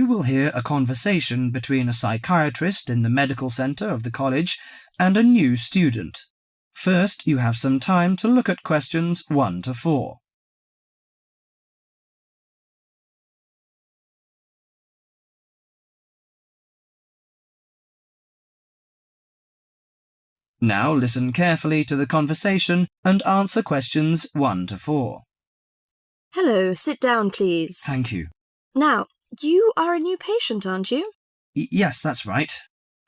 will hear a conversation between a psychiatrist in the medical centre of the college and a new student. First, you have some time to look at questions 1 to 4. Now listen carefully to the conversation and answer questions 1 to 4. Hello, sit down, please. Thank you. Now, you are a new patient, aren't you? Yes, that's right.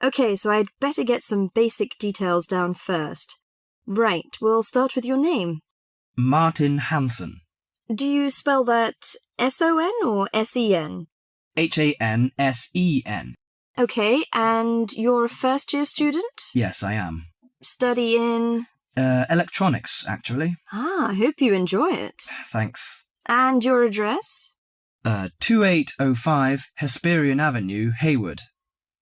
OK, so I'd better get some basic details down first. Right, we'll start with your name. Martin Hansen. Do you spell that S-O-N or S-E-N? Hansen. OK, and you're a first-year student? Yes, I am. Study in? Electronics, actually. I hope you enjoy it. Thanks. And your address? 2805 Hesperian Avenue, Hayward.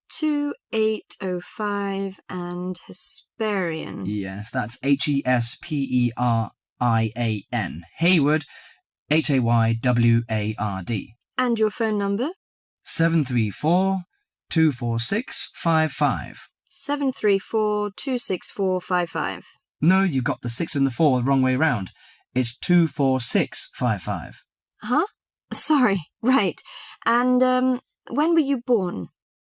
2805 and Hesperian. Yes, that's Hesperian. Hayward, Hayward. And your phone number? 734-246-55. 734-264-55. No, you got the 6 and the 4 the wrong way round. It's 24655. Huh? Sorry, right. And, when were you born?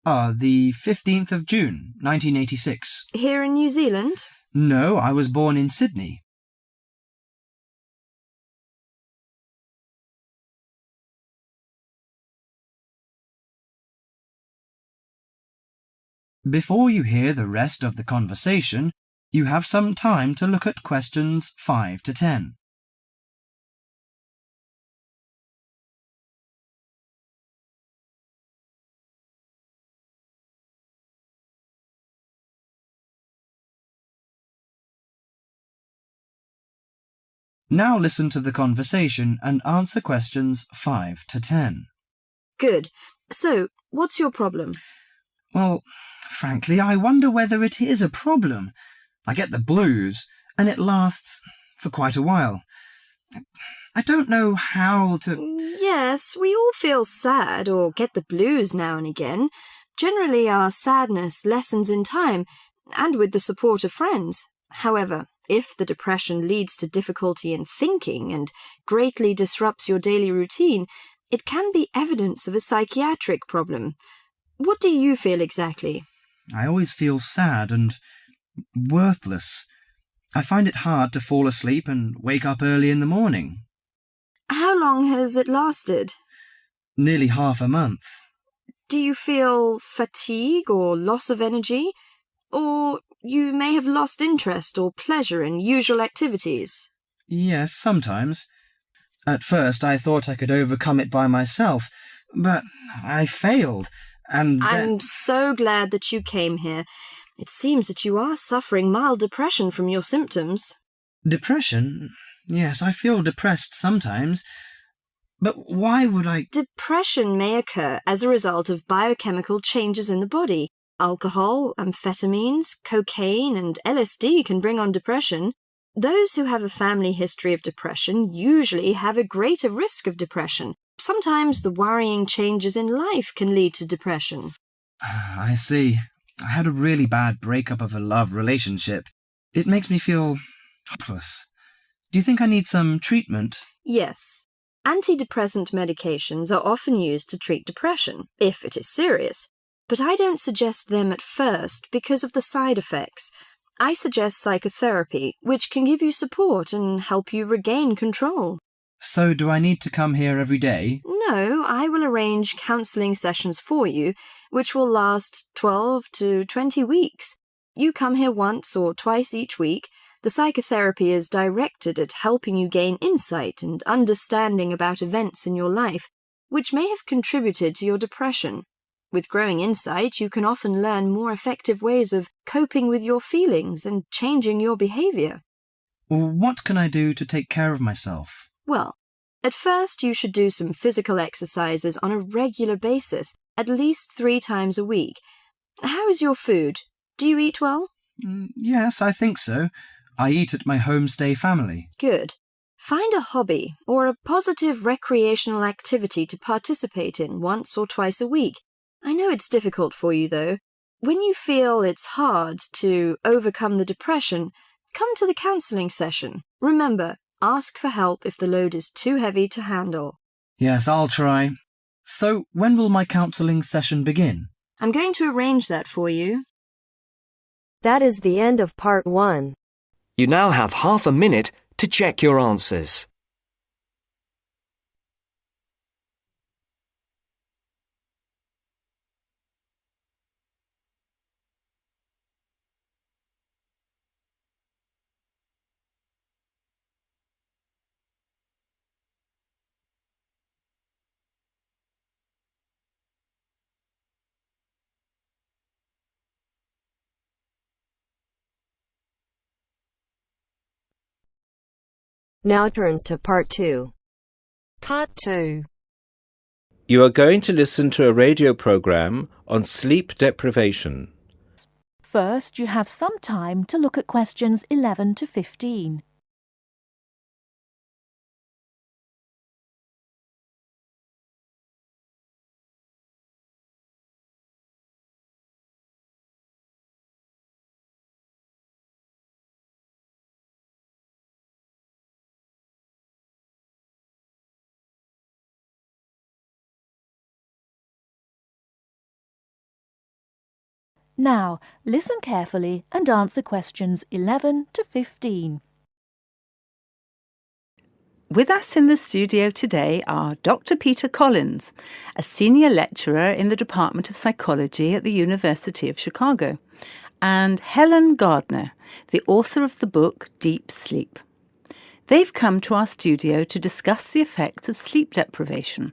The 15th of June, 1986. Here in New Zealand? No, I was born in Sydney. Before you hear the rest of the conversation, you have some time to look at questions 5 to 10. Now listen to the conversation and answer questions 5 to 10. Good. So, what's your problem? Well, frankly, I wonder whether it is a problem. I get the blues, and it lasts for quite a while. I don't know how to... Yes, we all feel sad or get the blues now and again. Generally, our sadness lessens in time, and with the support of friends. However, if the depression leads to difficulty in thinking and greatly disrupts your daily routine, it can be evidence of a psychiatric problem. What do you feel exactly? I always feel sad and worthless. I find it hard to fall asleep and wake up early in the morning. How long has it lasted? Nearly half a month. Do you feel fatigue or loss of energy? Or you may have lost interest or pleasure in usual activities? Yes, sometimes. At first I thought I could overcome it by myself, but I failed, and I'm so glad that you came here. It seems that you are suffering mild depression from your symptoms. Depression? Yes, I feel depressed sometimes. But why would I... Depression may occur as a result of biochemical changes in the body. Alcohol, amphetamines, cocaine, and LSD can bring on depression. Those who have a family history of depression usually have a greater risk of depression. Sometimes the worrying changes in life can lead to depression. I see. I had a really bad breakup of a love relationship. It makes me feel hopeless. Do you think I need some treatment? Yes. Antidepressant medications are often used to treat depression, if it is serious. But I don't suggest them at first because of the side effects. I suggest psychotherapy, which can give you support and help you regain control. So do I need to come here every day? No, I will arrange counselling sessions for you, which will last 12 to 20 weeks. You come here once or twice each week. The psychotherapy is directed at helping you gain insight and understanding about events in your life, which may have contributed to your depression. With growing insight, you can often learn more effective ways of coping with your feelings and changing your behaviour. What can I do to take care of myself? Well, at first you should do some physical exercises on a regular basis, at least 3 times a week. How is your food? Do you eat well? Yes, I think so. I eat at my homestay family. Good. Find a hobby or a positive recreational activity to participate in once or twice a week. I know it's difficult for you, though. When you feel it's hard to overcome the depression, come to the counselling session. Remember, ask for help if the load is too heavy to handle. Yes, I'll try. So, when will my counselling session begin? I'm going to arrange that for you. That is the end of part 1. You now have half a minute to check your answers. Now turns to part 2. Part 2. You are going to listen to a radio program on sleep deprivation. First, you have some time to look at questions 11 to 15. Now, listen carefully and answer questions 11 to 15. With us in the studio today are Dr. Peter Collins, a senior lecturer in the Department of Psychology at the University of Chicago, and Helen Gardner, the author of the book Deep Sleep. They've come to our studio to discuss the effects of sleep deprivation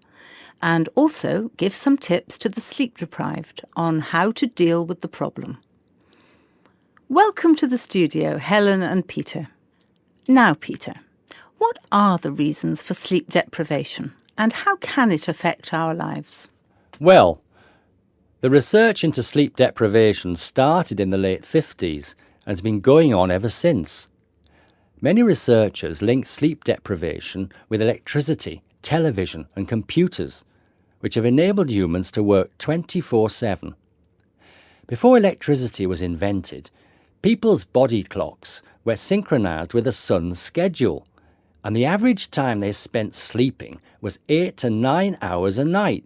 and also give some tips to the sleep-deprived on how to deal with the problem. Welcome to the studio, Helen and Peter. Now, Peter, what are the reasons for sleep deprivation and how can it affect our lives? Well, the research into sleep deprivation started in the late 50s and has been going on ever since. Many researchers link sleep deprivation with electricity, television and computers, which have enabled humans to work 24/7. Before electricity was invented, people's body clocks were synchronized with the sun's schedule, and the average time they spent sleeping was 8 to 9 hours a night.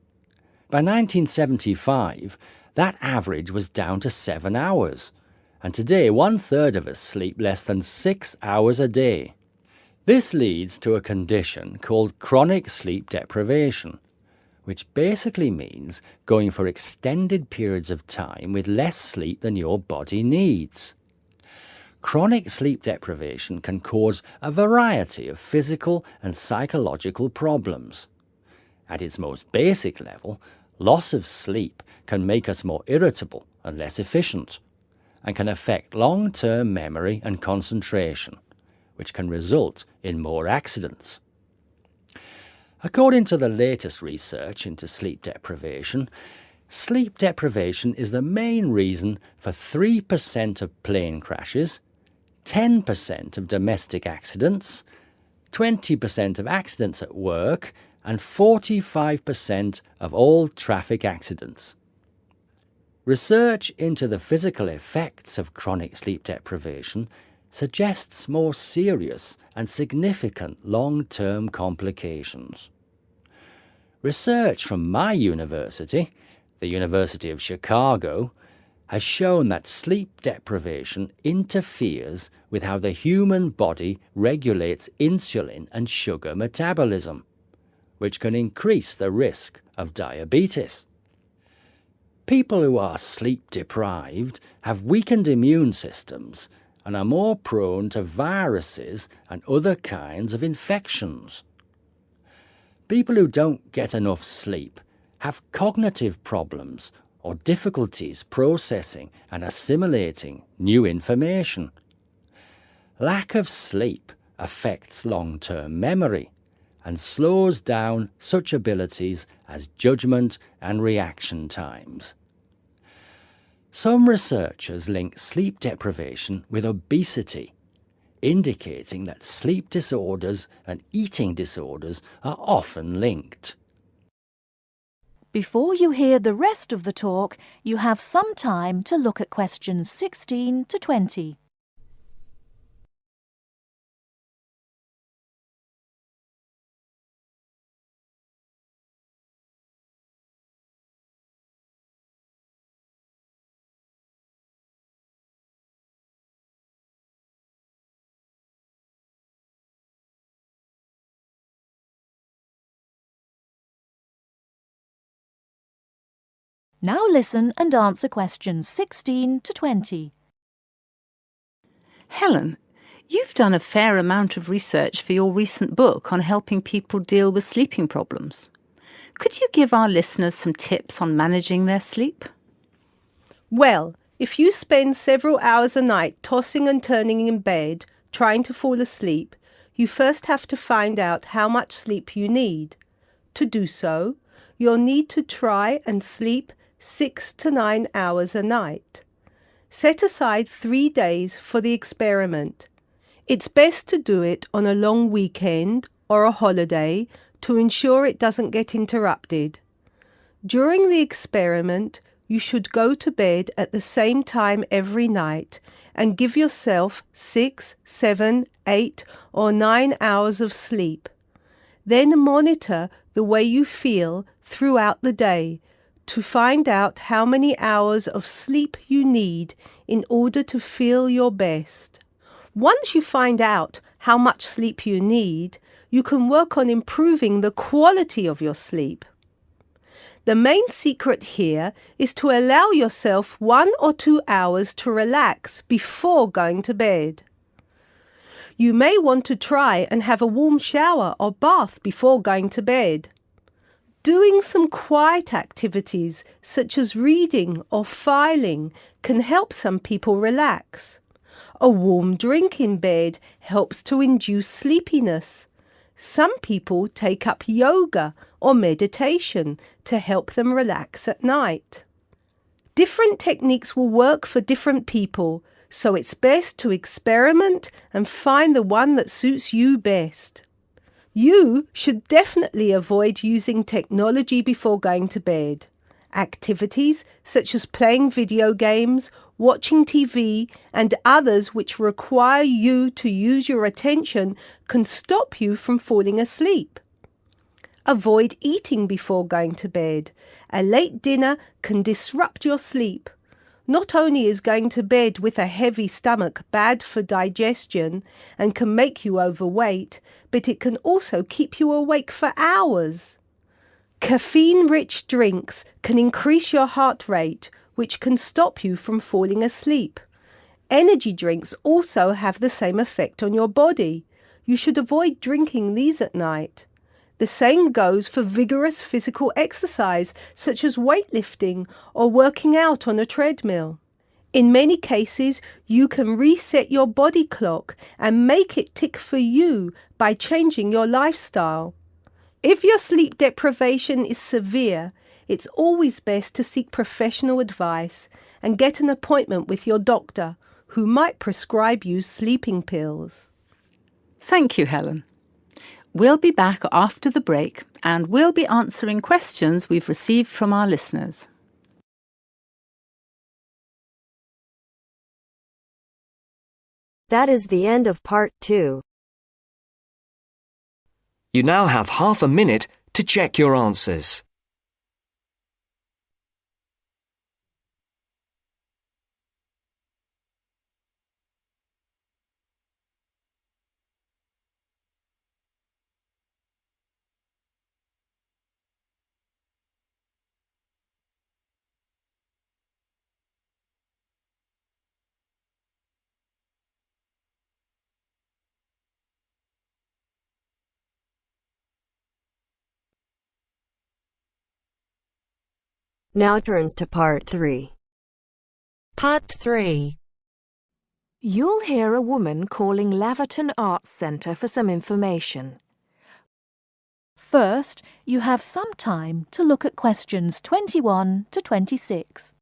By 1975, that average was down to 7 hours, and today 1/3 of us sleep less than 6 hours a day. This leads to a condition called chronic sleep deprivation, which basically means going for extended periods of time with less sleep than your body needs. Chronic sleep deprivation can cause a variety of physical and psychological problems. At its most basic level, loss of sleep can make us more irritable and less efficient, and can affect long-term memory and concentration, which can result in more accidents. According to the latest research into sleep deprivation is the main reason for 3% of plane crashes, 10% of domestic accidents, 20% of accidents at work, and 45% of all traffic accidents. Research into the physical effects of chronic sleep deprivation suggests more serious and significant long-term complications. Research from my university, the University of Chicago, has shown that sleep deprivation interferes with how the human body regulates insulin and sugar metabolism, which can increase the risk of diabetes. People who are sleep deprived have weakened immune systems and are more prone to viruses and other kinds of infections. People who don't get enough sleep have cognitive problems or difficulties processing and assimilating new information. Lack of sleep affects long-term memory and slows down such abilities as judgment and reaction times. Some researchers link sleep deprivation with obesity, indicating that sleep disorders and eating disorders are often linked. Before you hear the rest of the talk, you have some time to look at questions 16 to 20. Now listen and answer questions 16 to 20. Helen, you've done a fair amount of research for your recent book on helping people deal with sleeping problems. Could you give our listeners some tips on managing their sleep? Well, if you spend several hours a night tossing and turning in bed, trying to fall asleep, you first have to find out how much sleep you need. To do so, you'll need to try and sleep 6 to 9 hours a night. Set aside 3 days for the experiment. It's best to do it on a long weekend or a holiday to ensure it doesn't get interrupted. During the experiment, you should go to bed at the same time every night and give yourself 6, 7, 8 or 9 hours of sleep. Then monitor the way you feel throughout the day to find out how many hours of sleep you need in order to feel your best. Once you find out how much sleep you need, you can work on improving the quality of your sleep. The main secret here is to allow yourself 1 or 2 hours to relax before going to bed. You may want to try and have a warm shower or bath before going to bed. Doing some quiet activities such as reading or filing can help some people relax. A warm drink in bed helps to induce sleepiness. Some people take up yoga or meditation to help them relax at night. Different techniques will work for different people, so it's best to experiment and find the one that suits you best. You should definitely avoid using technology before going to bed. Activities such as playing video games, watching TV, and others which require you to use your attention can stop you from falling asleep. Avoid eating before going to bed. A late dinner can disrupt your sleep. Not only is going to bed with a heavy stomach bad for digestion and can make you overweight, but it can also keep you awake for hours. Caffeine-rich drinks can increase your heart rate, which can stop you from falling asleep. Energy drinks also have the same effect on your body. You should avoid drinking these at night. The same goes for vigorous physical exercise, such as weightlifting or working out on a treadmill. In many cases, you can reset your body clock and make it tick for you by changing your lifestyle. If your sleep deprivation is severe, it's always best to seek professional advice and get an appointment with your doctor, who might prescribe you sleeping pills. Thank you, Helen. We'll be back after the break and we'll be answering questions we've received from our listeners. That is the end of part 2. You now have half a minute to check your answers. Now turns to part 3. Part 3. You'll hear a woman calling Laverton Arts Centre for some information. First, you have some time to look at questions 21 to 26.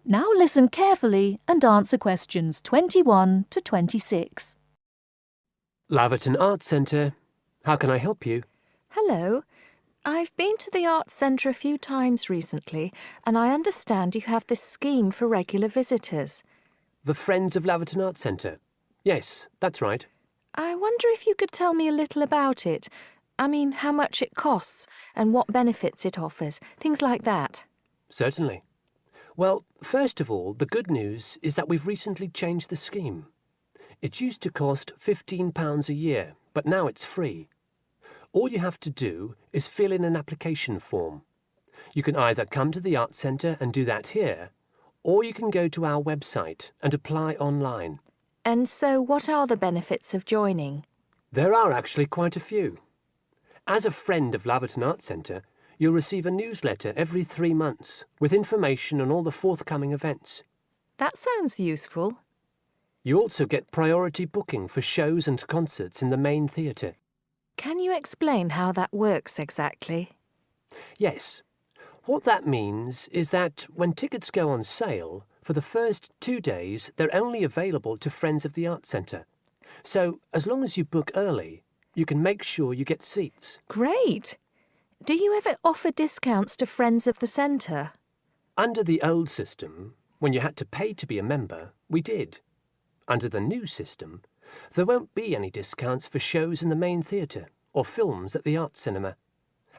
Now listen carefully and answer questions 21 to 26. Laverton Arts Centre. How can I help you? Hello. I've been to the Arts Centre a few times recently, and I understand you have this scheme for regular visitors. The Friends of Laverton Arts Centre. Yes, that's right. I wonder if you could tell me a little about it. I mean, how much it costs and what benefits it offers, things like that. Certainly. Well, first of all, the good news is that we've recently changed the scheme. It used to cost £15 a year, but now it's free. All you have to do is fill in an application form. You can either come to the Arts Centre and do that here, or you can go to our website and apply online. And so what are the benefits of joining? There are actually quite a few. As a friend of Laverton Arts Centre, you'll receive a newsletter every 3 months with information on all the forthcoming events. That sounds useful. You also get priority booking for shows and concerts in the main theatre. Can you explain how that works exactly? Yes. What that means is that when tickets go on sale, for the first 2 days they're only available to Friends of the Arts Centre. So as long as you book early, you can make sure you get seats. Great! Do you ever offer discounts to Friends of the Centre? Under the old system, when you had to pay to be a member, we did. Under the new system, there won't be any discounts for shows in the main theatre or films at the Arts Cinema.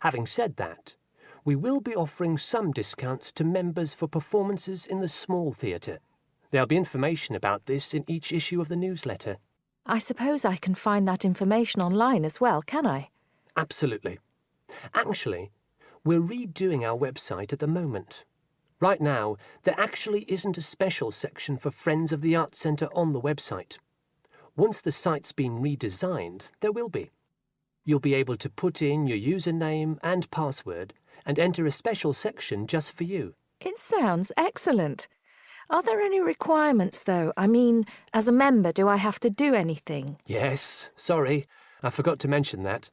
Having said that, we will be offering some discounts to members for performances in the small theatre. There'll be information about this in each issue of the newsletter. I suppose I can find that information online as well, can I? Absolutely. Actually, we're redoing our website at the moment. Right now, there actually isn't a special section for Friends of the Arts Centre on the website. Once the site's been redesigned, there will be. You'll be able to put in your username and password and enter a special section just for you. It sounds excellent. Are there any requirements, though? I mean, as a member, do I have to do anything? Yes, sorry, I forgot to mention that.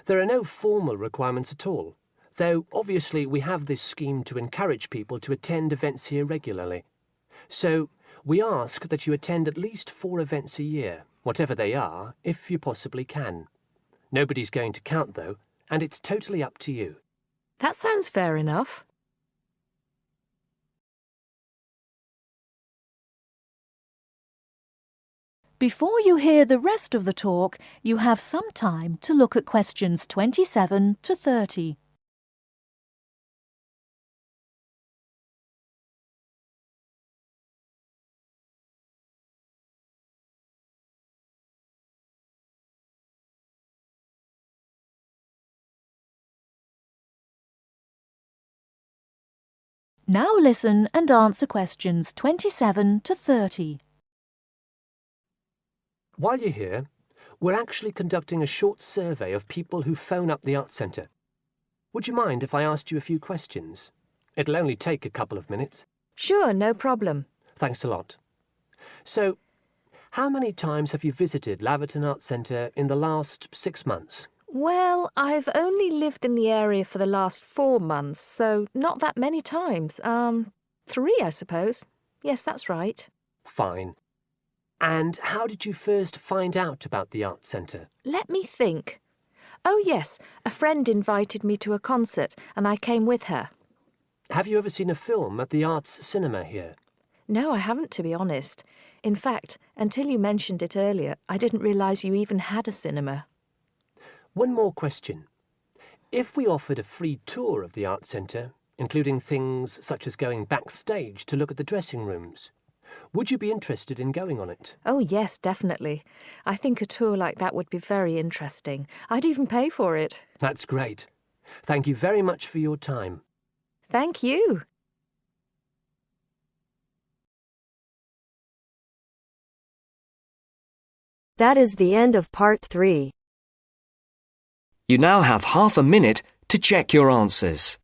There are no formal requirements at all, though obviously we have this scheme to encourage people to attend events here regularly. So we ask that you attend at least 4 events a year, whatever they are, if you possibly can. Nobody's going to count, though, and it's totally up to you. That sounds fair enough. Before you hear the rest of the talk, you have some time to look at questions 27 to 30. Now listen and answer questions 27 to 30. While you're here, we're actually conducting a short survey of people who phone up the Arts Centre. Would you mind if I asked you a few questions? It'll only take a couple of minutes. Sure, no problem. Thanks a lot. So, how many times have you visited Laverton Arts Centre in the last 6 months? Well, I've only lived in the area for the last 4 months, so not that many times. 3, I suppose. Yes, that's right. Fine. And how did you first find out about the Arts Centre? Let me think. Oh, yes, a friend invited me to a concert, and I came with her. Have you ever seen a film at the Arts Cinema here? No, I haven't, to be honest. In fact, until you mentioned it earlier, I didn't realise you even had a cinema. One more question. If we offered a free tour of the Arts Centre, including things such as going backstage to look at the dressing rooms, would you be interested in going on it? Oh, yes, definitely. I think a tour like that would be very interesting. I'd even pay for it. That's great. Thank you very much for your time. Thank you. That is the end of part 3. You now have half a minute to check your answers.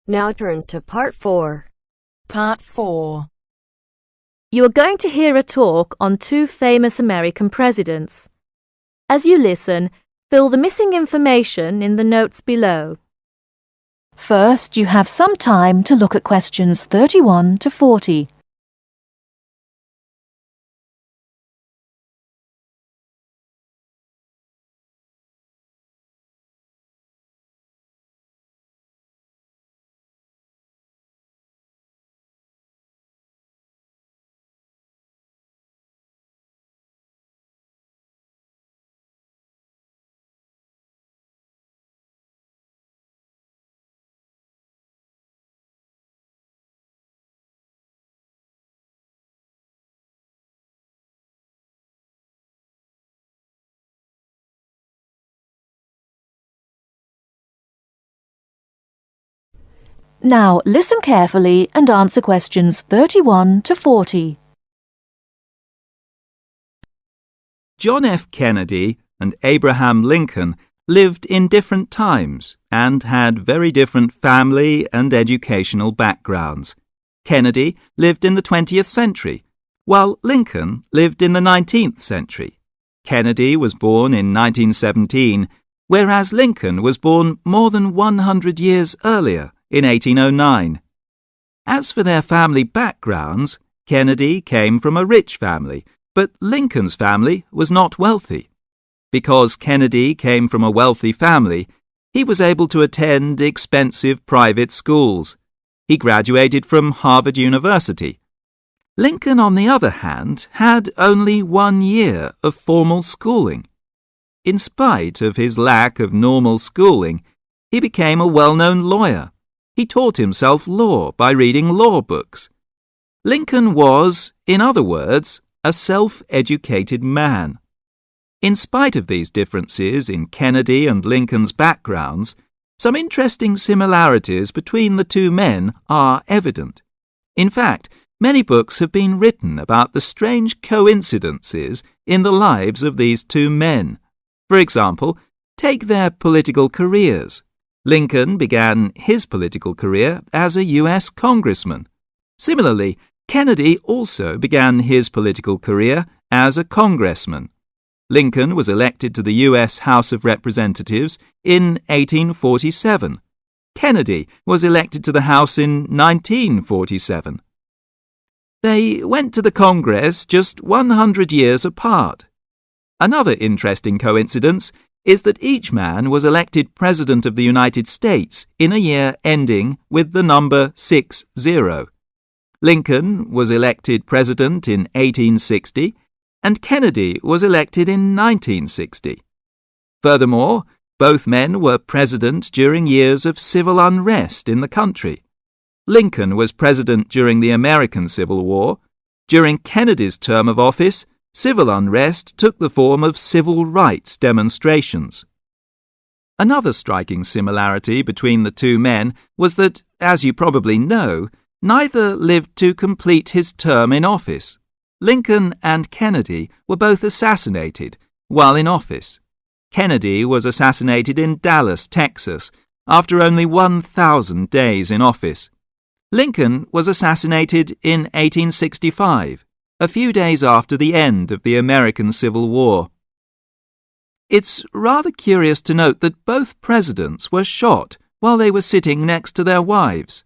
Now turns to Part 4. Part 4. You are going to hear a talk on 2 famous American presidents. As you listen, fill the missing information in the notes below. First, you have some time to look at questions 31 to 40. Now listen carefully and answer questions 31 to 40. John F. Kennedy and Abraham Lincoln lived in different times and had very different family and educational backgrounds. Kennedy lived in the 20th century, while Lincoln lived in the 19th century. Kennedy was born in 1917, whereas Lincoln was born more than 100 years earlier, in 1809. As for their family backgrounds, Kennedy came from a rich family, but Lincoln's family was not wealthy. Because Kennedy came from a wealthy family, he was able to attend expensive private schools. He graduated from Harvard University. Lincoln, on the other hand, had only 1 year of formal schooling. In spite of his lack of normal schooling, he became a well-known lawyer. He taught himself law by reading law books. Lincoln was, in other words, a self-educated man. In spite of these differences in Kennedy and Lincoln's backgrounds, some interesting similarities between the 2 men are evident. In fact, many books have been written about the strange coincidences in the lives of these 2 men. For example, take their political careers. Lincoln began his political career as a U.S. congressman. Similarly, Kennedy also began his political career as a congressman. Lincoln was elected to the U.S. House of Representatives in 1847. Kennedy was elected to the House in 1947. They went to the Congress just 100 years apart. Another interesting coincidence is that each man was elected President of the United States in a year ending with the number 60. Lincoln was elected President in 1860, and Kennedy was elected in 1960. Furthermore, both men were president during years of civil unrest in the country. Lincoln was president during the American Civil War. During Kennedy's term of office, civil unrest took the form of civil rights demonstrations. Another striking similarity between the 2 men was that, as you probably know, neither lived to complete his term in office. Lincoln and Kennedy were both assassinated while in office. Kennedy was assassinated in Dallas, Texas, after only 1,000 days in office. Lincoln was assassinated in 1865. A few days after the end of the American Civil War. It's rather curious to note that both presidents were shot while they were sitting next to their wives.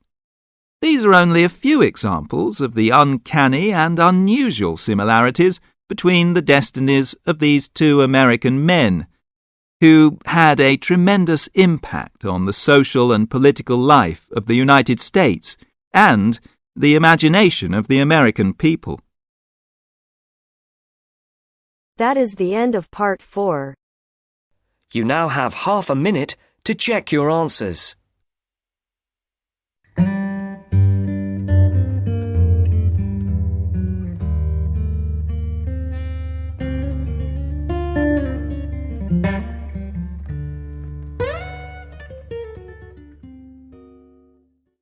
These are only a few examples of the uncanny and unusual similarities between the destinies of these 2 American men, who had a tremendous impact on the social and political life of the United States and the imagination of the American people. That is the end of Part 4. You now have half a minute to check your answers.